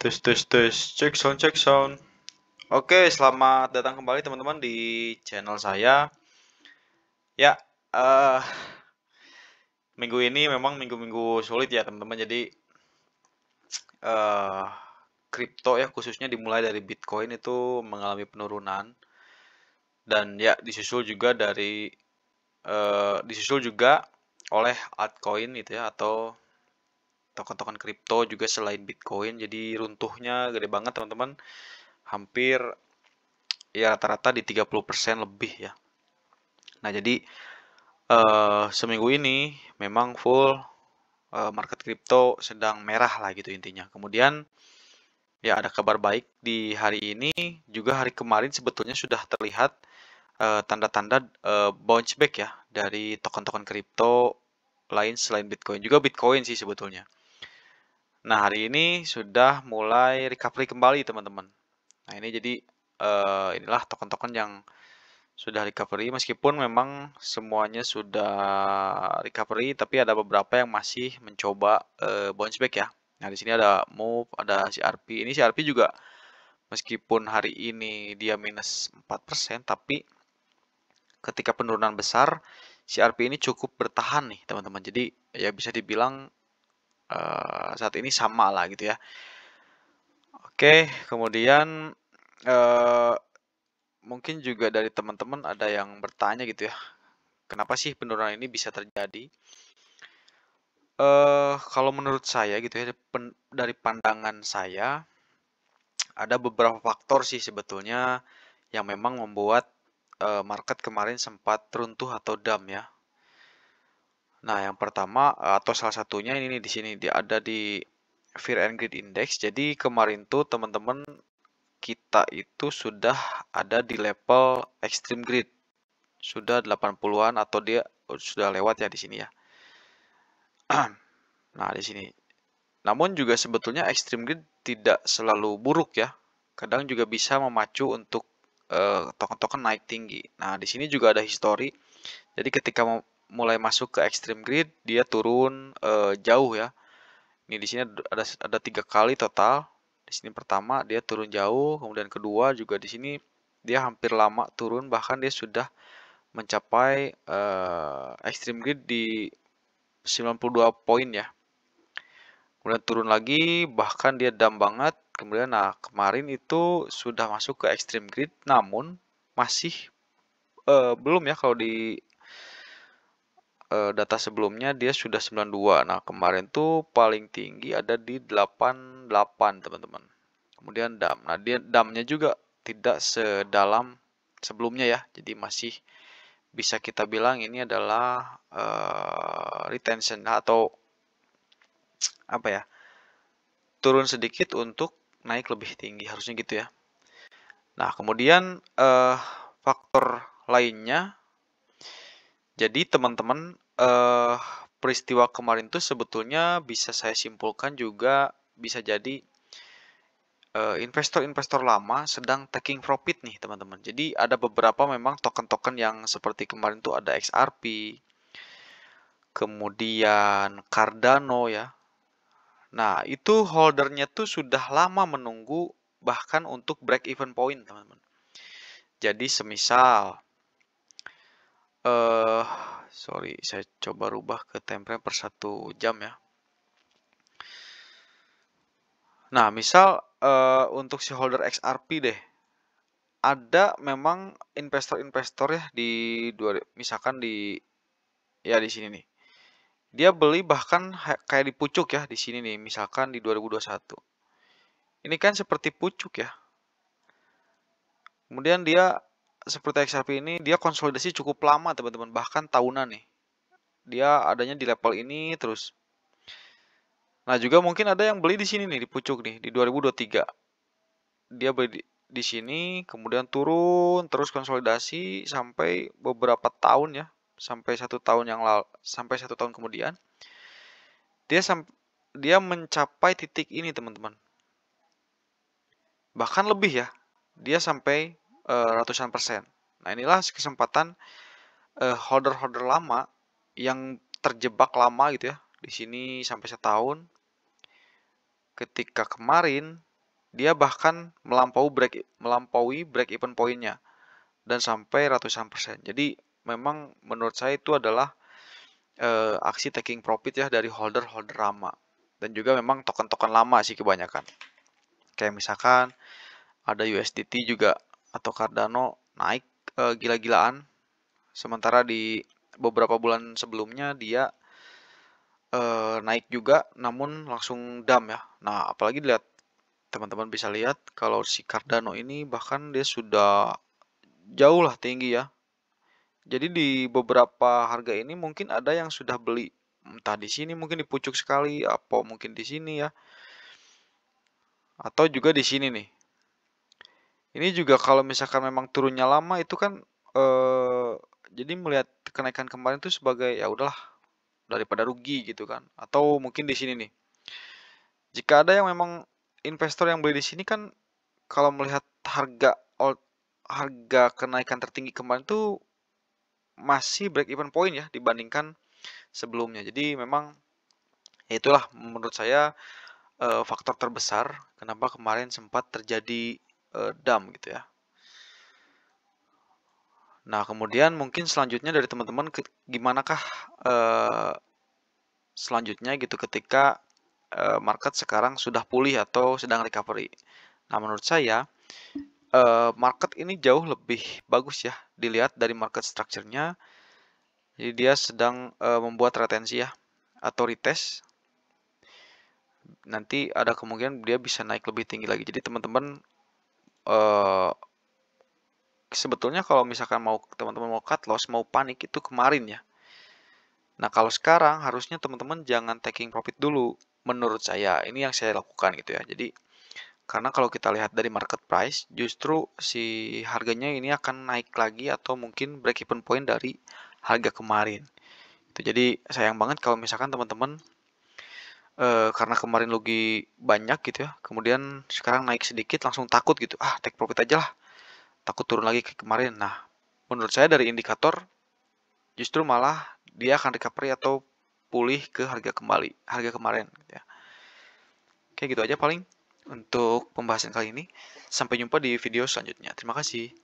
Tes tes tes, cek sound cek sound. Oke, selamat datang kembali teman-teman di channel saya. Ya, eh minggu ini memang minggu-minggu sulit ya teman-teman. Jadi eh kripto ya khususnya dimulai dari Bitcoin itu mengalami penurunan dan ya disusul juga oleh altcoin gitu ya atau token-token kripto juga selain Bitcoin. Jadi runtuhnya gede banget teman-teman. Hampir ya rata-rata di 30% lebih ya. Nah, jadi seminggu ini memang full market kripto sedang merah lah gitu intinya. Kemudian ya ada kabar baik di hari ini juga hari kemarin sebetulnya sudah terlihat tanda-tanda bounce back ya dari token-token kripto lain selain Bitcoin. Juga Bitcoin sih sebetulnya. Nah, hari ini sudah mulai recovery kembali teman-teman. Nah, ini jadi inilah token-token yang sudah recovery meskipun memang semuanya sudah recovery tapi ada beberapa yang masih mencoba bounce back ya. Nah, di sini ada Move, ada CRP. Ini CRP juga meskipun hari ini dia minus 4% tapi ketika penurunan besar CRP ini cukup bertahan nih, teman-teman. Jadi ya bisa dibilang saat ini sama lah gitu ya. Oke, kemudian eh, mungkin juga dari teman-teman ada yang bertanya gitu ya. Kenapa sih penurunan ini bisa terjadi? Kalau menurut saya gitu ya, dari pandangan saya, ada beberapa faktor sih sebetulnya yang memang membuat market kemarin sempat runtuh atau down ya. Nah, yang pertama atau salah satunya ini nih di sini dia ada di Fear and Greed Index. Jadi kemarin tuh teman-teman kita itu sudah ada di level extreme greed. Sudah 80-an atau dia sudah lewat ya di sini ya. Nah, di sini. Namun juga sebetulnya extreme greed tidak selalu buruk ya. Kadang juga bisa memacu untuk token-token naik tinggi. Nah, di sini juga ada history. Jadi ketika mulai masuk ke extreme greed, dia turun jauh ya. Ini di sini ada 3 kali total. Di sini pertama dia turun jauh, kemudian kedua juga di sini dia hampir lama turun, bahkan dia sudah mencapai extreme greed di 92 poin ya. Kemudian turun lagi, bahkan dia down banget. Kemudian nah kemarin itu sudah masuk ke extreme greed, namun masih belum ya kalau di data sebelumnya dia sudah 92. Nah, kemarin tuh paling tinggi ada di 88, teman-teman. Kemudian dam. Nah, dia damnya juga tidak sedalam sebelumnya ya. Jadi masih bisa kita bilang ini adalah retention atau apa ya? Turun sedikit untuk naik lebih tinggi harusnya gitu ya. Nah, kemudian faktor lainnya jadi teman-teman peristiwa kemarin tuh sebetulnya bisa saya simpulkan juga bisa jadi investor-investor lama sedang taking profit nih teman-teman. Jadi ada beberapa memang token-token yang seperti kemarin tuh ada XRP, kemudian Cardano ya. Nah itu holdernya tuh sudah lama menunggu bahkan untuk break even point teman-teman. Jadi semisal eh sorry saya coba rubah ke time frame per 1 jam ya. Nah, misal untuk si holder XRP deh, ada memang investor-investor ya di misalkan di ya di sini nih. Dia beli bahkan kayak di pucuk ya di sini nih, misalkan di 2021. Ini kan seperti pucuk ya. Kemudian dia seperti XRP ini dia konsolidasi cukup lama teman-teman, bahkan tahunan nih. Dia adanya di level ini terus. Nah, juga mungkin ada yang beli di sini nih di pucuk nih di 2023. Dia beli di sini, kemudian turun terus konsolidasi sampai beberapa tahun ya, sampai 1 tahun sampai 1 tahun kemudian dia mencapai titik ini teman-teman, bahkan lebih ya, dia sampai ratusan persen. Nah inilah kesempatan holder-holder lama yang terjebak lama gitu ya di sini sampai setahun. Ketika kemarin dia bahkan melampaui break even pointnya dan sampai ratusan persen. Jadi memang menurut saya itu adalah aksi taking profit ya dari holder-holder lama. Dan juga memang token-token lama sih kebanyakan. Kayak misalkan ada USDT juga atau Cardano naik gila-gilaan. Sementara di beberapa bulan sebelumnya dia naik juga namun langsung dump ya. Nah, apalagi lihat teman-teman bisa lihat kalau si Cardano ini bahkan dia sudah jauh lah tinggi ya. Jadi di beberapa harga ini mungkin ada yang sudah beli, entah di sini mungkin di pucuk sekali, apa mungkin di sini ya, atau juga di sini nih. Ini juga kalau misalkan memang turunnya lama itu kan jadi melihat kenaikan kemarin itu sebagai ya udahlah daripada rugi gitu kan. Atau mungkin di sini nih. Jika ada yang memang investor yang beli di sini kan kalau melihat harga kenaikan tertinggi kemarin tuh masih break even point ya dibandingkan sebelumnya. Jadi memang ya itulah menurut saya faktor terbesar kenapa kemarin sempat terjadi dump gitu ya. Nah, kemudian mungkin selanjutnya dari teman-teman gimanakah selanjutnya gitu ketika market sekarang sudah pulih atau sedang recovery. Nah, menurut saya market ini jauh lebih bagus ya dilihat dari market structure-nya. Jadi dia sedang membuat retensi ya atau retest. Nanti ada kemungkinan dia bisa naik lebih tinggi lagi. Jadi teman-teman sebetulnya kalau misalkan teman-teman mau cut loss, mau panik itu kemarin ya. Nah, kalau sekarang harusnya teman-teman jangan taking profit dulu. Menurut saya, ini yang saya lakukan gitu ya. Jadi, karena kalau kita lihat dari market price, justru si harganya ini akan naik lagi atau mungkin break even point dari harga kemarin. Itu jadi sayang banget kalau misalkan teman-teman karena kemarin rugi banyak gitu ya, kemudian sekarang naik sedikit langsung takut gitu. Ah, take profit aja lah. Takut turun lagi ke kemarin. Nah, menurut saya dari indikator justru malah dia akan recovery atau pulih ke harga kemarin gitu ya. Kayak gitu aja paling untuk pembahasan kali ini. Sampai jumpa di video selanjutnya. Terima kasih.